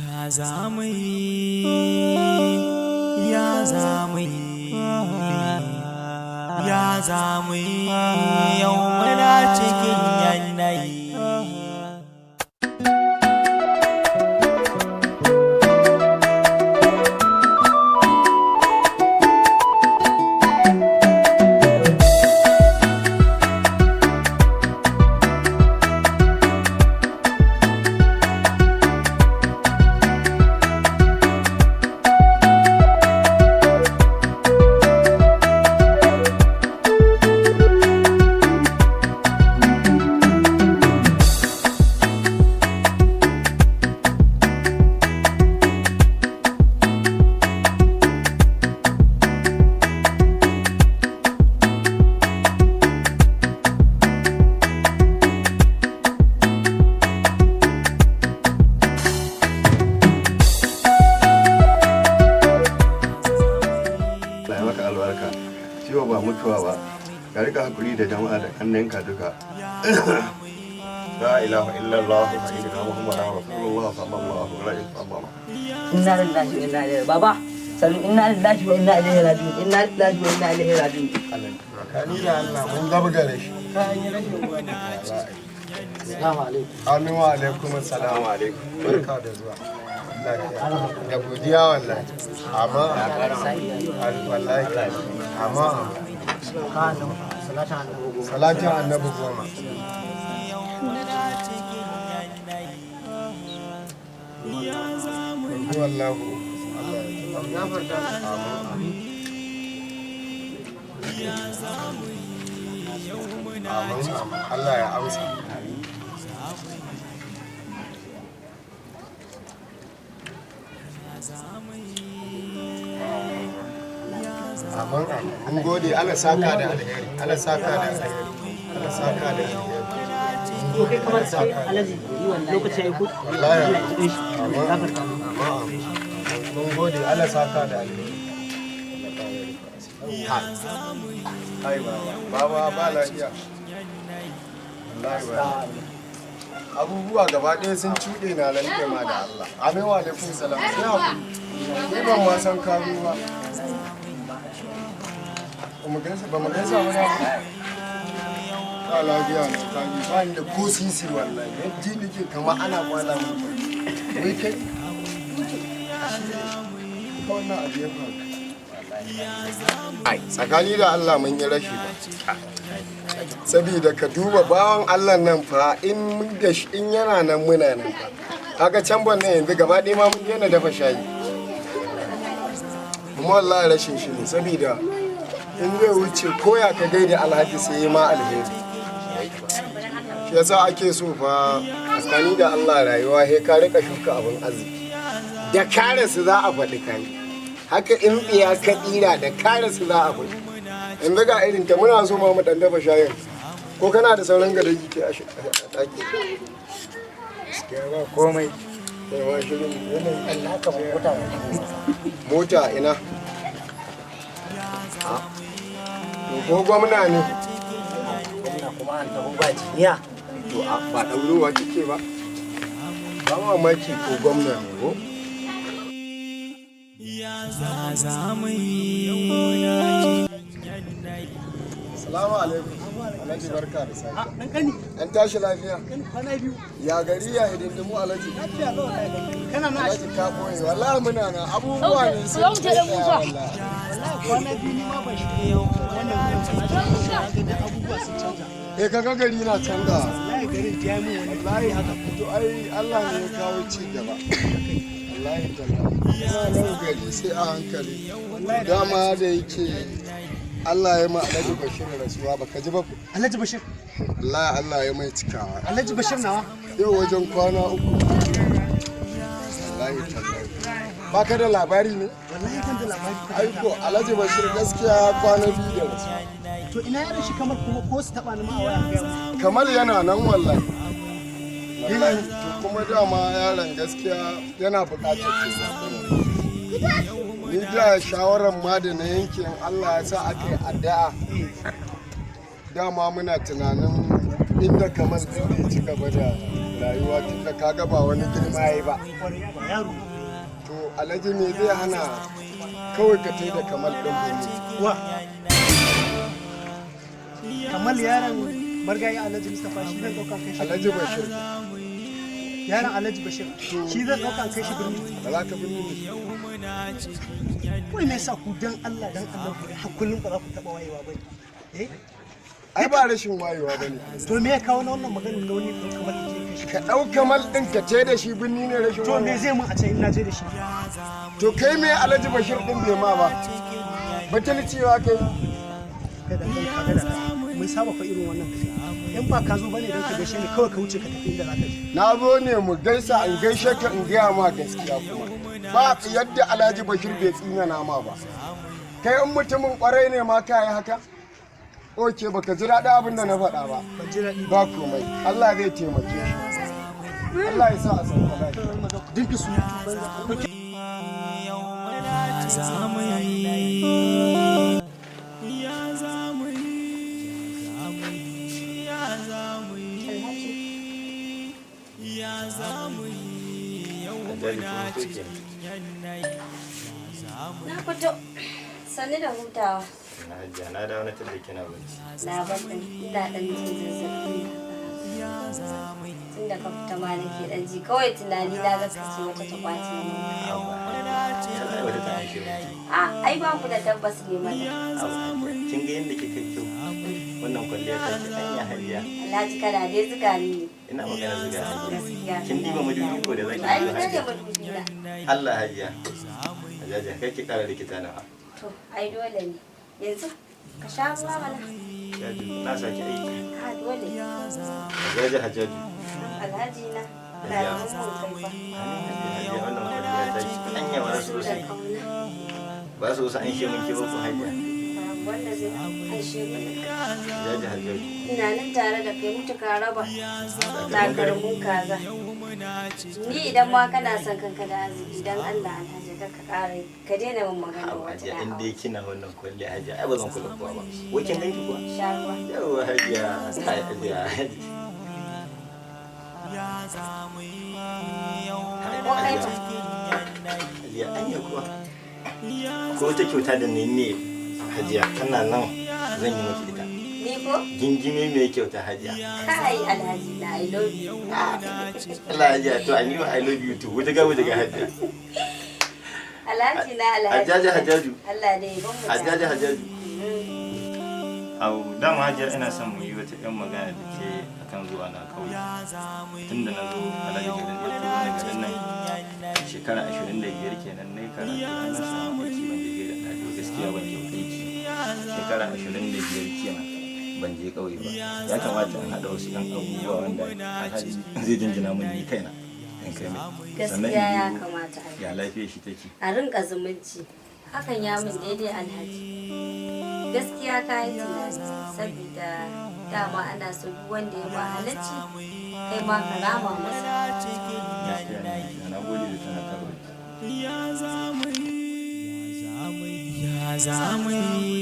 Ya zamai, ya zamai, ya zamai, yau muna cikin yanayi. Ba mutuwa ba ka rika hakuri da jama'a da kannenka duka. La ilaha illallah sayyidina muhammadan rasulullah sallallahu alaihi wasallam. Inna lillahi wa inna ilaihi baba sallu inna lillahi wa inna ilaihi raji'un inna lillahi wa inna ilaihi raji'un. Kani da Allah mun gaba gare shi. Assalamu alaikum. Amin wa alaikum assalamu alaikum. Barka da zuwa. Da godiya wallahi. Amma wallahi amma salatin annabi goma. Wallahu Allah ya amsa. Mun gode Allah saka da alheri, Allah saka da alheri, Allah saka da alheri. To kai kamar sai alaji lokaci yayi ko Wallahi mun gode Allah saka da alheri. Ai baba ba lafiya. Wallahi abubuwa gaba ɗaya sun cuɗe na rantse ma da Allah. Amin wa alaikum salam. Ni ban ma san kanu ba. Ba mu gaisa ba na ba lafiya na kani ba ni da ko sisi wallahi. Yanzu nake kama ana kwana mu. Wai kai? Wannan abu ya faru. Tsakani da Allah mun yi rashi ba. Sabida ka duba bawan Allah nan fa in yana nan muna nan fa. Haka can ban nan yanzu gaba ɗaya ma mun yana dafa shayi. Kuma wallahi rashin shi ne sabida in zai wuce koya ka gaida alhaji sai yi ma alheri. Shi yasa ake so fa tsakani da Allah rayuwa he ka rika shuka abin arziki. Da kare su za a faɗi kai. Haka in tsiya ka tsira da kare su za a faɗi. Yanzu ga irin ta muna so ma mu ɗan dafa shayin. Ko kana da sauran gadagi ke a ɗaki? Gaskiya ba komai. Sai ma shirin yanayi. Allah ka mota. Mota ina? Ko gwamna ne? Gwamna kuma an taho ba jiniya. To ba ɗaurowa kike ba? Ba mamaki ko gwamna ne ko? Salamu alaikum. Alhaji barka da safiya. Dan kani. An tashi lafiya? Kwana biyu. Ya gari ya hidindimu Alhaji? Lafiya lau kana na Alhaji ka koyi wallahi muna na abubuwa ne sun ce wallahi. Kwana biyu ni ma ban shi wannan da abubuwa sun canja. Kaga gari na canza. Wallahi garin ta yi mun Wallahi haka to ai Allah ne ya kawo ci gaba. Wallahi tallahi. Nan gari sai a hankali. Dama da yake Allah ya ma Alhaji Bashir rasuwa baka ji ba ku? Alhaji Bashir. Allah ya mai cikawa. Alhaji Bashir nawa? Yau wajen kwana 3. Wallahi tallahi. Baka da labari ne? Wallahi kan da labari. Aiko Alhaji Bashir gaskiya kwana 2 da rasuwa. To ina yaron shi kamar kuma ko su taba ni ma a waya ga. Kamar yana nan wallahi. Wallahi to kuma dama yaron gaskiya yana buƙatar taimako. Ni da shawarar ma da na yanke Allah ya sa aka yi addu'a. Dama muna tunanin inda kamar din da ya ci gaba da rayuwa tun da ka ba wani girma yayi ba to alhaji me zai hana kawai ka tai da kamal ɗin birni wa kamal yaron margayi alhaji mustapha shi zai ɗauka kai shi alhaji bashir yaron alhaji bashir shi zai ɗauka kai shi birni ba za ka birni ne wai me yasa ku dan Allah ku har kullum ba za ku taɓa wayewa ba eh ai ba rashin wayewa ba ne to me ya kawo na wannan maganin da wani kamar ke kai shi ka ɗau kamal ɗin ka ce da shi birni ne rashin to me wayewa zai mun a can in na je da shi to kai me alhaji bashir ɗin bai ma ba batulcewa kai kai dan kai kaga da mun saba fa irin wannan in ba ka zo bane dan ka gaishe ni kawai ka wuce ka tafi inda za ka je na zo ne mu gaisa in gaishe ka in gaya ma gaskiya kuma ba yadda alhaji bashir bai tsinana ma ba kai in mutumin kwarai ne ma ka yi haka oke baka ji daɗin abin da na faɗa ba ban ji daɗi ba komai Allah zai taimake shi Allah ya sa a san lafiya dinki su Na fito sannu da hutawa. Na dawo na tabbata kina bacci. Na bata ina dan jin zazzabi. Tun da ka fita ma nake dan ji kawai tunani na ga kace wata ta kwace ni. Wata ta aishe mu. Ai ba ku da tabbas ne mana. Kin ga yadda kike kyau. Wannan kwalliya ta ki anya hariya. Alhaji kana dai zuga ni ne. Ina magana zuga hajiya. Gaskiya. Kin diba madubi ko da zaki Ai zo ni nake hajiya. madubi na. Allah hajiya. Hajiya kai ki kara rikita na. To ai dole ne. Yanzu ka sha ruwa mana. Na saki aiki. Dole. Hajiya hajjaju. Alhaji na. Da Hajiya. mun kai fa. Hajiya wannan kwalliya ta ki anya ba su Da sai. kauna. Ba su san shi mun ki ba ku hajiya. Wanda zai aishe mu. Hajiya hajjaju. Ina nan tare da kai mutu ka raba takarmun kaza. Ni idan ma kana son kanka da arziki dan Allah Alhaji ka kare ka daina min magana wata Hajiya da in dai kina wannan kwalliya hajiya ai ba zan kula kuwa ba. Wai kin ganki kuwa? sharuwa. Yawwa hajiya. Kai hajiya. Ko kai ba? Hajiya anya kuwa. Ko wata kyauta da ne hajiya tana nan zan yi miki ita. Ni ko? Gingime mai kyauta hajiya. Kai Alhaji na I love you. Allah hajiya to ani ma I love you too. Wuta ga hajiya. Alhaji na Alhaji. Hajjaji hajjaju. Allah dai ban mu. Hajjaji hajjaju. Au dama hajiya ina son mu yi wata ɗan magana da ke akan zuwa na kauye. Tunda na zo alhaji garin da turo na garin nan shekara 25 kenan ne karatu an samu aiki ban je garin da gaskiya ban kyau aiki. Shekara 25 kenan ban je kauye ba. Ya kamata in haɗa wasu ɗan abubuwa wanda alhaji zai jinjina mun ni kaina. In kai mai. Gaskiya ya kamata a yi. Ya lafiyar shi take. A rinka zumunci. Hakan ya min daidai Alhaji. Gaskiya ka yi tunani saboda dama ana so duk wanda ya ba halacci kai ma ka rama masa. Gaskiya ne. Na gode da tana karo. ya zamani